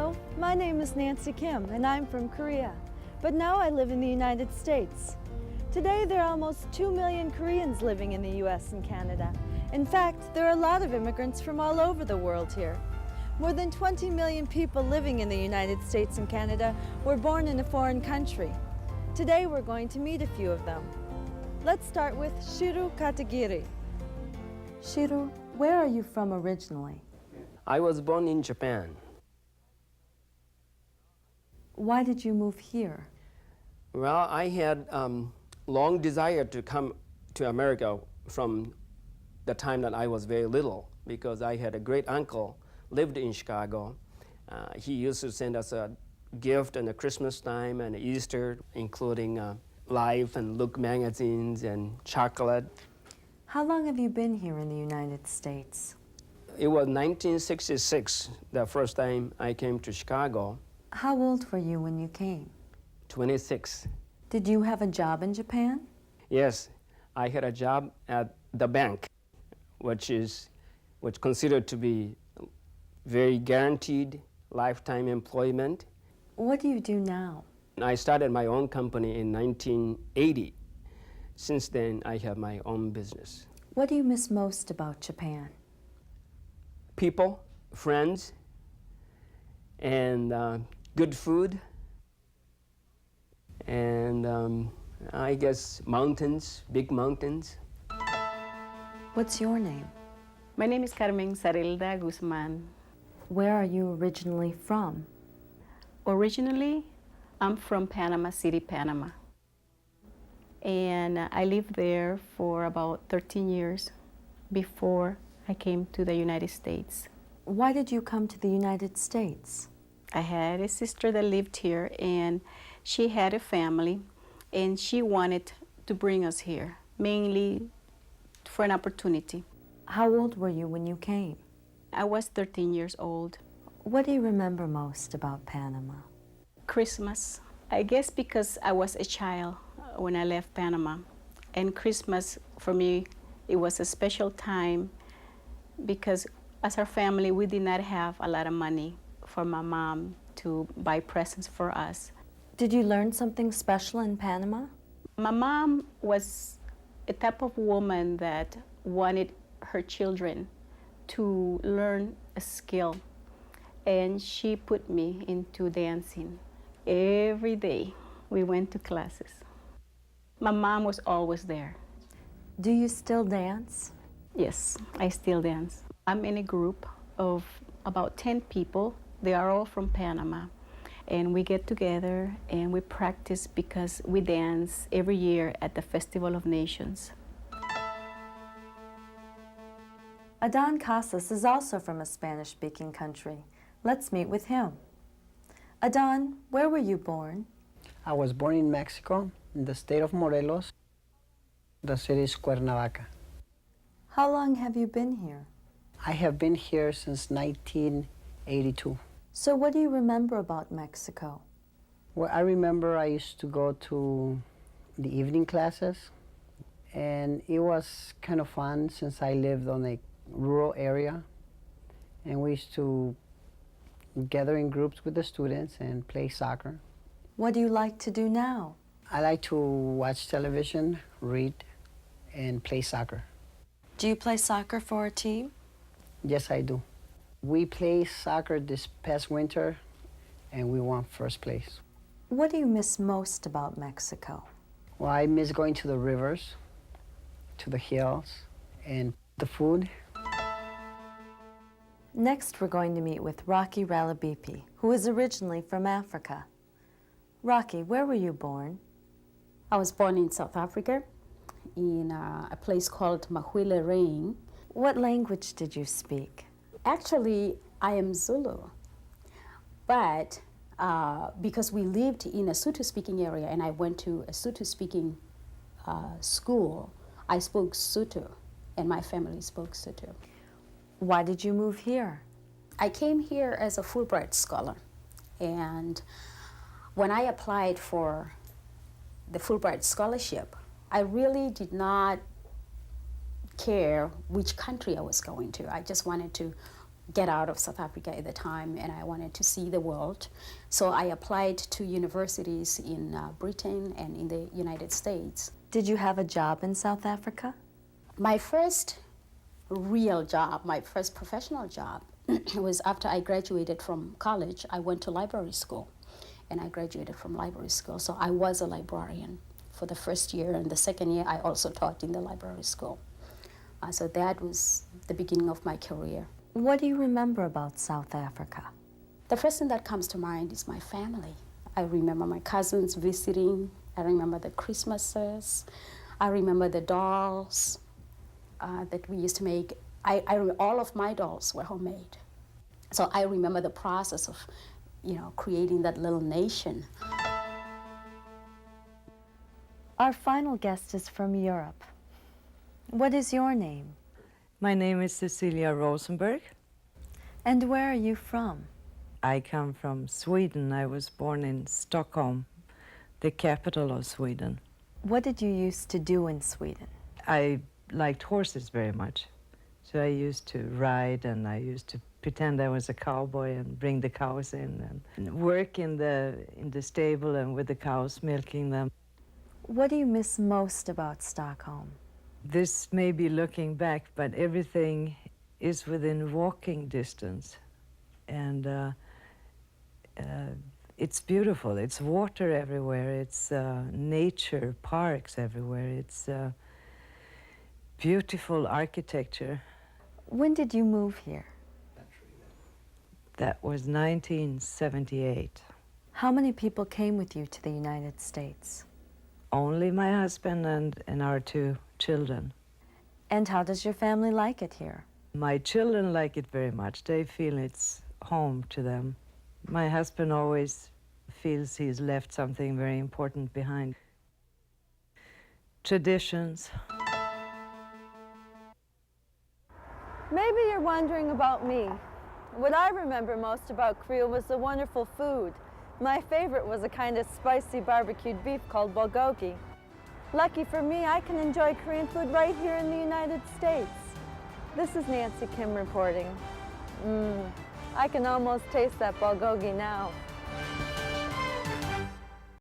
Hello, my name is Nancy Kim and I'm from Korea, but now I live in the United States. Today there are almost 2 million Koreans living in the US and Canada. In fact, there are a lot of immigrants from all over the world here. More than 20 million people living in the United States and Canada were born in a foreign country. Today we're going to meet a few of them. Let's start with Shiru Katagiri. Shiru, where are you from originally? I was born in Japan. Why did you move here? Well, I had long desire to come to America from the time that I was very little, because I had a great uncle lived in Chicago. He used to send us a gift in the Christmas time and Easter, including Life and Look magazines and chocolate. How long have you been here in the United States? It was 1966, the first time I came to Chicago. How old were you when you came? 26. Did you have a job in Japan? Yes, I had a job at the bank, which considered to be very guaranteed lifetime employment. What do you do now? I started my own company in 1980. Since then, I have my own business. What do you miss most about Japan? People, friends, and good food, and I guess mountains, big mountains. What's your name? My name is Carmen Sarilda Guzman. Where are you originally from? Originally, I'm from Panama City, Panama. And I lived there for about 13 years before I came to the United States. Why did you come to the United States? I had a sister that lived here, and she had a family, and she wanted to bring us here, mainly for an opportunity. How old were you when you came? I was 13 years old. What do you remember most about Panama? Christmas. I guess because I was a child when I left Panama, and Christmas for me, it was a special time because as our family, we did not have a lot of money for my mom to buy presents for us. Did you learn something special in Panama? My mom was a type of woman that wanted her children to learn a skill, and she put me into dancing. Every day we went to classes. My mom was always there. Do you still dance? Yes, I still dance. I'm in a group of about 10 people. They are all from Panama. And we get together and we practice because we dance every year at the Festival of Nations. Adan Casas is also from a Spanish-speaking country. Let's meet with him. Adan, where were you born? I was born in Mexico, in the state of Morelos. The city is Cuernavaca. How long have you been here? I have been here since 1982. So what do you remember about Mexico? Well, I remember I used to go to the evening classes, and it was kind of fun since I lived on a rural area, and we used to gather in groups with the students and play soccer. What do you like to do now? I like to watch television, read, and play soccer. Do you play soccer for a team? Yes, I do. We played soccer this past winter, and we won first place. What do you miss most about Mexico? Well, I miss going to the rivers, to the hills, and the food. Next, we're going to meet with Rocky Ralabipi, who is originally from Africa. Rocky, where were you born? I was born in South Africa, in a place called Mahwile Rain. What language did you speak? Actually, I am Zulu, but because we lived in a Sotho-speaking area and I went to a Sotho-speaking school, I spoke Sotho, and my family spoke Sotho. Why did you move here? I came here as a Fulbright scholar, and when I applied for the Fulbright scholarship, I really did not care which country I was going to. I just wanted to get out of South Africa at the time, and I wanted to see the world. So I applied to universities in Britain and in the United States. Did you have a job in South Africa? My first real job, my first professional job, was after I graduated from college. I went to library school, and I graduated from library school. So I was a librarian for the first year, and the second year I also taught in the library school. So that was the beginning of my career. What do you remember about South Africa? The first thing that comes to mind is my family. I remember my cousins visiting. I remember the Christmases. I remember the dolls that we used to make. All of my dolls were homemade. So I remember the process of, creating that little nation. Our final guest is from Europe. What is your name? My name is Cecilia Rosenberg. And where are you from? I come from Sweden. I was born in Stockholm, the capital of Sweden. What did you used to do in Sweden? I liked horses very much. So I used to ride, and I used to pretend I was a cowboy and bring the cows in and work in the stable and with the cows, milking them. What do you miss most about Stockholm? This may be looking back, but everything is within walking distance. And it's beautiful. It's water everywhere. It's nature, parks everywhere. It's beautiful architecture. When did you move here? That was 1978. How many people came with you to the United States? Only my husband and our 2 children. And how does your family like it here? My children like it very much. They feel it's home to them. My husband always feels he's left something very important behind. Traditions. Maybe you're wondering about me. What I remember most about Korea was the wonderful food. My favorite was a kind of spicy barbecued beef called bulgogi. Lucky for me, I can enjoy Korean food right here in the United States. This is Nancy Kim reporting. I can almost taste that bulgogi now.